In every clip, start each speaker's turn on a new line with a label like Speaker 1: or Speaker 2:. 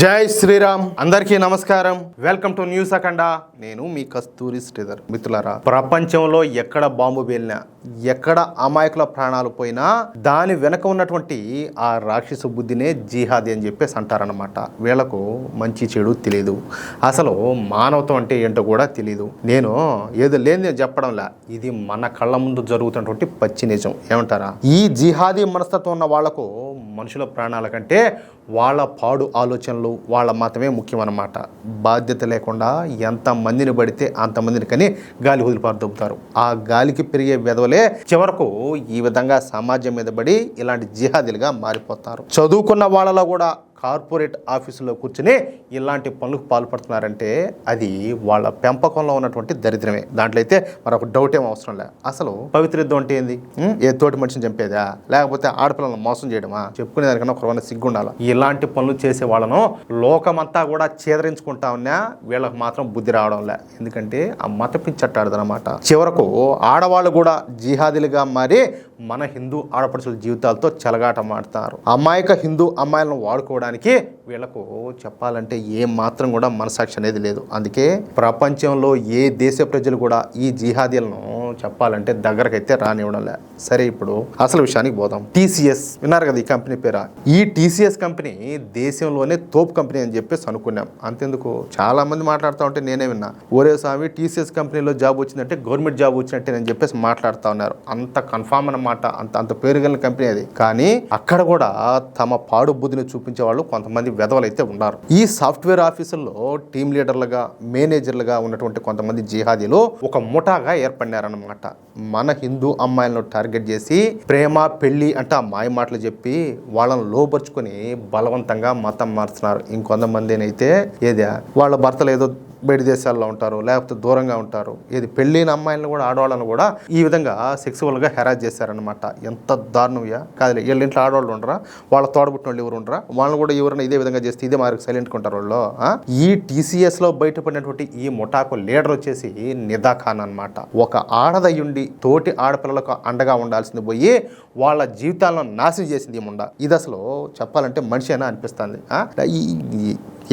Speaker 1: జై శ్రీరామ్. అందరికీ నమస్కారం. వెల్కమ్ టు న్యూస్ అఖండ. నేను మీ కస్తూరి శ్రీధర్. మిత్రులారా, ప్రపంచంలో ఎక్కడ బాంబు పేలినా, ఎక్కడ అమాయకుల ప్రాణాలు పోయినా దాని వెనక ఉన్నటువంటి ఆ రాక్షస బుద్ధినే జిహాదీ అని చెప్పేసి అంటారనమాట. వీళ్లకు మంచి చెడు తెలియదు, అసలు మానవత్వం అంటే ఏంటో కూడా తెలియదు. నేను ఏదో లేని చెప్పడంలా, ఇది మన కళ్ళ ముందు జరుగుతున్నటువంటి పచ్చి నిజం. ఏమంటారా? ఈ జిహాదీ మనస్తత్వం ఉన్న వాళ్లకు మనుషుల ప్రాణాల కంటే వాళ్ళ పాడు ఆలోచనలు, వాళ్ళ మతమే ముఖ్యమన్నమాట. బాధ్యత లేకుండా ఎంతమందిని పడితే అంతమందిని కానీ గాలి వదిలిపారుదొబ్బుతారు. ఆ గాలికి పెరిగే వెధవలే చివరకు ఈ విధంగా సమాజం మీద పడి ఇలాంటి జిహాదీలుగా మారిపోతారు. చదువుకున్న వాళ్ళలో కూడా కార్పొరేట్ ఆఫీసులో కూర్చుని ఇలాంటి పనులకు పాల్పడుతున్నారంటే అది వాళ్ళ పెంపకంలో ఉన్నటువంటి దరిద్రమే. దాంట్లో అయితే మరొక డౌట్ ఏం అవసరం లే. అసలు పవిత్ర యుద్ధం అంటే ఏంది? ఏ తోటి మనిషిని చంపేదా, లేకపోతే ఆడపిల్లలను మోసం చేయడమా? చెప్పుకునే దానికన్నా ఒక సిగ్గు ఉండాలి. ఇలాంటి పనులు చేసే వాళ్ళను లోకమంతా కూడా చేదరించుకుంటా ఉన్నా వీళ్ళకి మాత్రం బుద్ధి రావడం లే. ఎందుకంటే ఆ మత పిచ్చట్టాడదనమాట. చివరకు ఆడవాళ్ళు కూడా జిహాదీలుగా మారి మన హిందూ ఆడపడుచుల జీవితాలతో చెలగాటం ఆడుతున్నారు. అమాయక హిందూ అమ్మాయిలను వాడుకోవడానికి వీళ్ళకు చెప్పాలంటే ఏం మాత్రం కూడా మనసాక్షి అనేది లేదు. అందుకే ప్రపంచంలో ఏ దేశ ప్రజలు కూడా ఈ జిహాదీలను చెప్పాలంటే దగ్గరకైతే రానివ్వడం లే. సరే, ఇప్పుడు అసలు విషయానికి పోదాం. టీసీఎస్ విన్నారు కదా, ఈ కంపెనీ పేరా? ఈ టీసీఎస్ కంపెనీ దేశంలోనే తోపు కంపెనీ అని చెప్పేసి అనుకున్నాం. అంతెందుకు, చాలా మంది మాట్లాడుతూ ఉంటే నేనే విన్నా, ఒరే స్వామి టీసీఎస్ కంపెనీలో జాబ్ వచ్చిందంటే గవర్నమెంట్ జాబ్ వచ్చినట్టే అని చెప్పేసి మాట్లాడుతూ ఉన్నారు. అంత కన్ఫామ్ అన్నమాట. అంత పేరు కలిగిన కంపెనీ అది. కానీ అక్కడ కూడా తమ పాడు బుద్ధిని చూపించే వాళ్ళు కొంతమంది వెధవలు అయితే ఉన్నారు. ఈ సాఫ్ట్వేర్ ఆఫీసుల్లో టీమ్ లీడర్లుగా, మేనేజర్లుగా ఉన్నటువంటి కొంతమంది జిహాదీలు ఒక ముఠాగా ఏర్పడినారన్నమాట. మన హిందూ అమ్మాయిలను టార్గెట్ చేసి ప్రేమ పెళ్లి అంటే ఆ మాయ మాటలు చెప్పి వాళ్ళని లోపరుచుకొని బలవంతంగా మతం మార్చున్నారు. ఇంకొంతమంది అయితే ఏదే వాళ్ళ భర్తలు ఏదో బయట దేశాల్లో ఉంటారు, లేకపోతే దూరంగా ఉంటారు. ఏది పెళ్ళైన అమ్మాయిలను కూడా, ఆడవాళ్ళను కూడా ఈ విధంగా సెక్సువల్గా హెరాస్ చేశారనమాట. ఎంత దారుణంగా కాదులే. వీళ్ళ ఇంట్లో ఆడవాళ్ళు ఉండరా, వాళ్ళ తోడబుట్టిన వాళ్ళు ఎవరు ఉండరా? వాళ్ళని కూడా ఎవరైనా ఇదే విధంగా చేస్తే ఇదే మారికి సైలెంట్గా ఉంటారు వాళ్ళు. ఈ టీసీఎస్లో బయటపడినటువంటి ఈ ముఠాకు లీడర్ వచ్చేసి నిదా ఖాన్ అనమాట. ఒక ఆడదయ్యుండి తోటి ఆడపిల్లలకు అండగా ఉండాల్సింది పోయి వాళ్ళ జీవితాలను నాశనం చేసింది ఏముండ. ఇది అసలు చెప్పాలంటే మనిషి అయినా అనిపిస్తుంది.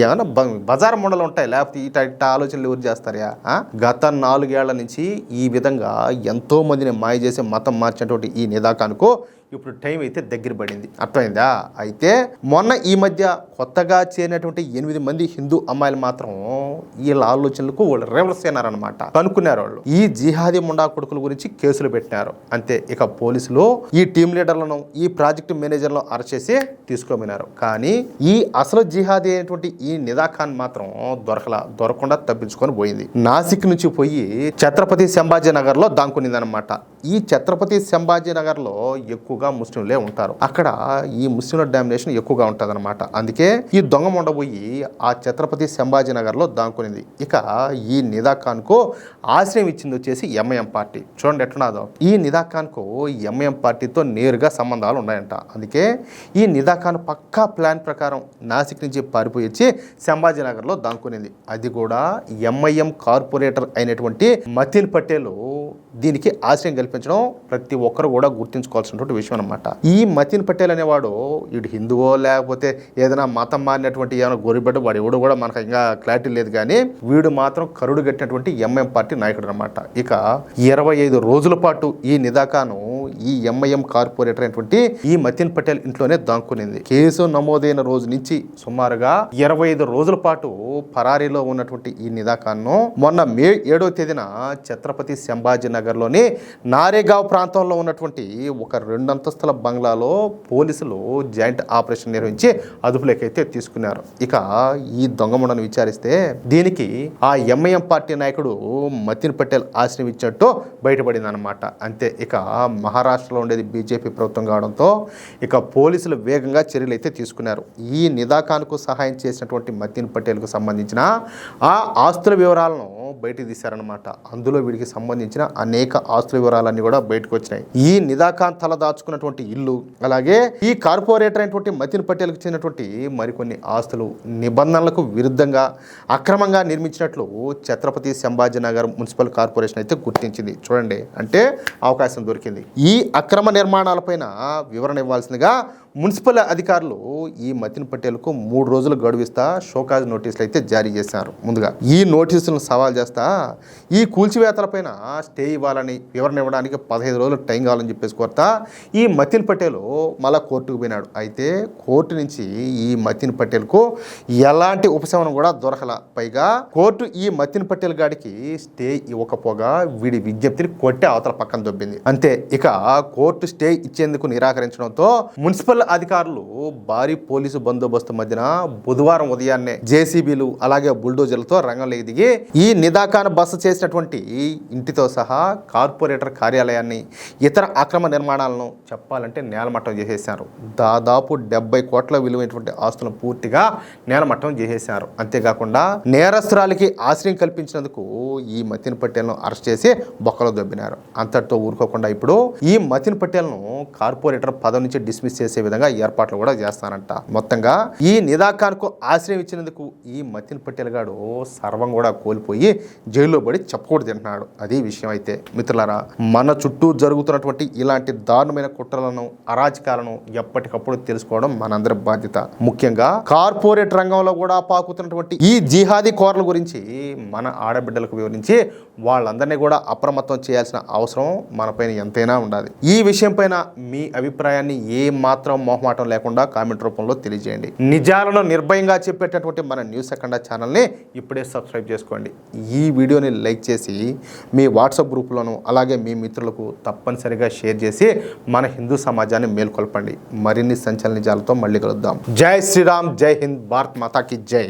Speaker 1: ఏమైనా బజార్ మండలు ఉంటాయి, లేకపోతే ఇట ఆలోచనలు ఎవరు చేస్తారా? గత 4 ఏళ్ల నుంచి ఈ విధంగా ఎంతో మందిని మాయ చేసి మతం మార్చినటువంటి ఈ నిదా ఖాన్కు ఇప్పుడు టైం అయితే దగ్గర పడింది. అర్థమైందా? అయితే మొన్న ఈ మధ్య కొత్తగా చేరినటువంటి 8 మంది హిందూ అమ్మాయిలు మాత్రం వీళ్ళ ఆలోచనలకు వాళ్ళు రివర్స్ అయినారనమాట. కనుక్కున్నారు వాళ్ళు. ఈ జిహాదీ ముండా కొడుకుల గురించి కేసులు పెట్టినారు. అంతే. ఇక పోలీసులు ఈ టీమ్ లీడర్లను, ఈ ప్రాజెక్టు మేనేజర్లను అరెస్ట్ చేసి తీసుకోమన్నారు. కానీ ఈ అసలు జిహాదీ అయినటువంటి ఈ నిదా ఖాన్ మాత్రం దొరకకుండా తప్పించుకొని పోయింది. నాసిక్ నుంచి పోయి ఛత్రపతి సంభాజీ నగర్ లో దాంకునిందనమాట. ఈ ఛత్రపతి సంభాజీ నగర్ లో ఎక్కువగా ముస్లింలే ఉంటారు. అక్కడ ఈ ముస్లింల డామినేషన్ ఎక్కువగా ఉంటుంది అనమాట. అందుకే ఈ దొంగ మొండబోయి ఆ ఛత్రపతి సంభాజీ నగర్ లో దాంకునింది. ఇక ఈ నిదా ఖాన్ కు ఆశ్రయం ఇచ్చింది వచ్చేసి ఎంఐఎం పార్టీ. చూడండి ఎట్లున్నాదో. ఈ నిదా ఖాన్ కు ఎంఐఎం పార్టీతో నేరుగా సంబంధాలు ఉన్నాయంట. అందుకే ఈ నిదా ఖాన్ పక్కా ప్లాన్ ప్రకారం నాసిక్ నుంచి పారిపోయి వచ్చి సంభాజీ నగర్ లో దాంకునింది. అది కూడా ఎంఐఎం కార్పొరేటర్ అయినటువంటి మతిన్ పటేల్ దీనికి ఆశ్రయం కల్పించడం ప్రతి ఒక్కరు కూడా గుర్తుంచుకోవాల్సినటువంటి విషయం అనమాట. ఈ మతిన్ పటేల్ అనేవాడు ఇటు హిందువో లేకపోతే ఏదైనా మతం మారినటువంటి ఏమైనా గోరిబడ్డ వాడు ఎవడు కూడా మనకు ఇంకా క్లారిటీ లేదు. కానీ వీడు మాత్రం కరుడు కట్టినటువంటి ఎంఐఎం పార్టీ నాయకుడు అనమాట. ఇక 25 రోజుల పాటు ఈ నిదా ఖాన్ ఈ ఎంఐఎం కార్పొరేటర్ అయినటువంటి ఈ మతిన్ పటేల్ ఇంట్లోనే దాంకునింది. కేసు నమోదైన రోజు నుంచి సుమారుగా 25 రోజుల పాటు పరారీలో ఉన్నటువంటి ఈ నిదా ఖాన్ మొన్న మే 7వ తేదీన ఛత్రపతి సంభాజీ నగర్ లోని నారేగావ్ ప్రాంతంలో ఉన్నటువంటి ఒక 2 అంతస్తుల బంగ్లాలో పోలీసులు జాయింట్ ఆపరేషన్ నిర్వహించి అదుపులోకి అయితే తీసుకున్నారు. ఇక ఈ దొంగముండను విచారిస్తే దీనికి ఆ ఎంఐఎం పార్టీ నాయకుడు మతిన్ పటేల్ ఆశ్రయం ఇచ్చినట్టు బయటపడింది అనమాట. అంతే. ఇక మహారాష్ట్రలో ఉండేది బీజేపీ ప్రభుత్వం కావడంతో ఇక పోలీసులు వేగంగా చర్యలు అయితే తీసుకున్నారు. ఈ నిదా ఖాన్కు సహాయం చేసినటువంటి మతిన్ పటేల్కు సంబంధించిన ఆ ఆస్తుల వివరాలను బయటికి తీశారనమాట. అందులో వీడికి సంబంధించిన అనేక ఆస్తుల వివరాలన్నీ కూడా బయటకు వచ్చినాయి. ఈ నిదాఖాన్ తల దాచుకున్నటువంటి ఇల్లు, అలాగే ఈ కార్పొరేటర్ అయినటువంటి మతిన్ పటేల్కి చెందినటువంటి మరికొన్ని ఆస్తులు నిబంధనలకు విరుద్ధంగా అక్రమంగా నిర్మించినట్లు ఛత్రపతి సంభాజీనగర్ మున్సిపల్ కార్పొరేషన్ అయితే గుర్తించింది. చూడండి, అంటే అవకాశం దొరికింది. ఈ అక్రమ నిర్మాణాలపైన వివరణ ఇవ్వాల్సిందిగా మున్సిపల్ అధికారులు ఈ మతిన్ పటేల్కు 3 రోజులు గడువిస్తా షోకాజ్ నోటీసులు అయితే జారీ చేశారు. ముందుగా ఈ నోటీసులను సవాల్ చేస్తా ఈ కూల్చివేతలపైన స్టే ఇవ్వాలని, వివరణ ఇవ్వడానికి 15 రోజులు టైం కావాలని చెప్పేసి కోరుతా ఈ మతిన్ పటేల్ మళ్ళా కోర్టుకు పోయినాడు. అయితే కోర్టు నుంచి ఈ మతిన్ పటేల్కు ఎలాంటి ఉపశమనం కూడా దొరకల. పైగా కోర్టు ఈ మతిన్ పటేల్ గాడికి స్టే ఇవ్వకపోగా వీడి విజ్ఞప్తిని కొట్టే అవతల పక్కన దొబ్బింది. అంతే, ఇక కోర్టు స్టే ఇచ్చేందుకు నిరాకరించడంతో మున్సిపల్ అధికారులు భారీ పోలీసు బందోబస్తు మధ్యన బుధవారం ఉదయాన్నే జేసీబీలు అలాగే బుల్డోజర్లతో రంగంలోకి దిగి ఈ నిదాఖాన్ బస చేసినటువంటి ఇంటితో సహా కార్పొరేటర్ కార్యాలయాన్ని, ఇతర అక్రమ నిర్మాణాలను చెప్పాలంటే నేలమట్టం చేసేశారు. దాదాపు 70 కోట్ల విలువైనటువంటి ఆస్తులను పూర్తిగా నేలమట్టం చేసేశారు. అంతేకాకుండా నేరస్తురాలికి ఆశ్రయం కల్పించినందుకు ఈ మతిన్ పటేల్ను అరెస్ట్ చేసి బొక్కలో దొబ్బినారు. అంతటితో ఊరుకోకుండా ఇప్పుడు ఈ మతిన్ పటేల్ను కార్పొరేటర్ పదవి నుంచి డిస్మిస్ చేసే విధంగా ఏర్పాట్లు కూడా చేస్తానంట. మొత్తంగా ఈ నిదాఖాన్ కు ఆశ్రయం ఇచ్చినందుకు ఈ మతిన్ పటేల్ గాడు సర్వం కూడా కోల్పోయి జైల్లో పడి చెప్పకూడదు తింటున్నాడు. అది విషయం. అయితే మిత్రులారా, మన చుట్టూ జరుగుతున్నటువంటి ఇలాంటి దారుణమైన కుట్రలను, అరాచకాలను ఎప్పటికప్పుడు తెలుసుకోవడం మనందరి బాధ్యత. ముఖ్యంగా కార్పొరేట్ రంగంలో కూడా పాకుతున్నటువంటి ఈ జిహాదీ కోరల గురించి మన ఆడబిడ్డలకు వివరించి వాళ్ళందరినీ కూడా అప్రమత్తం చేయాల్సిన అవసరం మనపైన ఎంతైనా ఉండాలి. ఈ విషయం పైన మీ అభిప్రాయాన్ని ఏ మాత్రం మొహమాటం లేకుండా కామెంట్ రూపంలో తెలియజేయండి. నిజాలను నిర్భయంగా చెప్పేటటువంటి మన న్యూస్ అఖండ ఛానల్ని ఇప్పుడే సబ్స్క్రైబ్ చేసుకోండి. ఈ వీడియోని లైక్ చేసి మీ వాట్సాప్ గ్రూపులను అలాగే మీ మిత్రులకు తప్పనిసరిగా షేర్ చేసి మన హిందూ సమాజాన్ని మేల్కొల్పండి. మరిన్ని సంచలన నిజాలతో మళ్ళీ కలుద్దాం. జై శ్రీరామ్, జై హింద్, భారత్ మాతాకి జై.